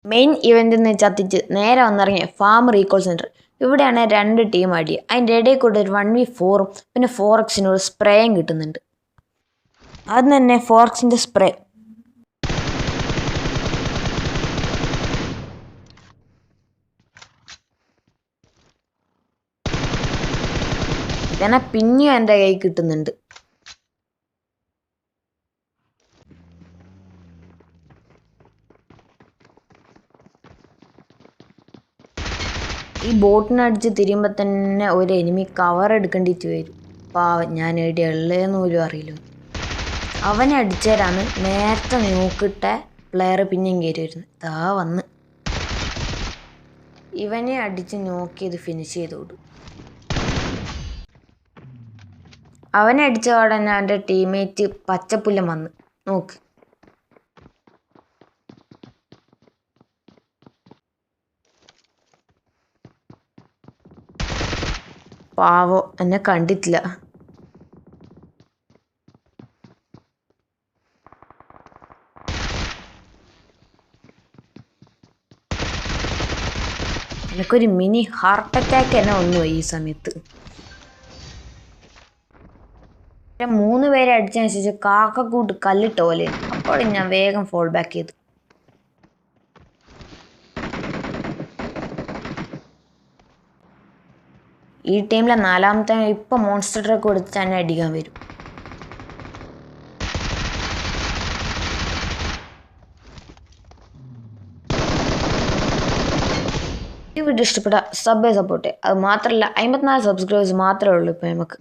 Main event എന്ന് ചത്തിച്ച് നേരെ വന്നിറങ്ങിയ farm recall centre. ഇവിടെയാണ് 2 ടീം അടി. അതിൻ്റെ ഇടയിൽ കൂടെ ഒരു 1v4ഉം പിന്നെ 4x ഒരു സ്പ്രേയും കിട്ടുന്നുണ്ട്. അത് തന്നെ 4x സ്പ്രേ. ഇതന്നെ പിന്നെയും എൻ്റെ കൈ കിട്ടുന്നുണ്ട്. ഈ ബോട്ടിനടിച്ച് തിരിയുമ്പോൾ തന്നെ ഒരു എനിമി കവർ എടുക്കേണ്ടിയിട്ട് വരും. പാവം, ഞാൻ എവിടെ ഉള്ളതെന്ന് പോലും അറിയില്ല. അവനെ അടിച്ചേരാണ് നേരത്തെ നോക്കിട്ട പ്ലെയർ പിന്നെയും കയറി വരുന്നത്. ഇതാ വന്ന് ഇവനെ അടിച്ച് നോക്കിയത് ഫിനിഷ് ചെയ്തോടും. അവനെ അടിച്ച ഉടനെ അവൻ്റെ ടീംമേറ്റ് പച്ചപ്പുല്ലം വന്ന് നോക്ക്. പാവോ, എന്നെ കണ്ടിട്ടില്ല. എനിക്കൊരു മിനി ഹാർട്ട് അറ്റാക്ക് തന്നെ വന്നു ഈ സമയത്ത്. 3 പേരെ അടിച്ചതിന് ശേഷം കാക്കക്കൂട്ട് കല്ലിട്ട പോലെ. അപ്പോൾ ഞാൻ വേഗം ഫോൾ ബാക്ക് ചെയ്തു. ഈ ടീമിലെ 4ാമത്തെ ഇപ്പം മോൺസ്റ്റർ ട്രക്ക് കൊടുത്ത് തന്നെ അടിക്കാൻ വരും. ഈ വീഡിയോ ഇഷ്ടപ്പെട്ട സബ്ബേ സപ്പോർട്ട്. അത് മാത്രമല്ല 54 സബ്സ്ക്രൈബേഴ്സ് മാത്രമേ ഉള്ളൂ ഇപ്പോൾ നമുക്ക്.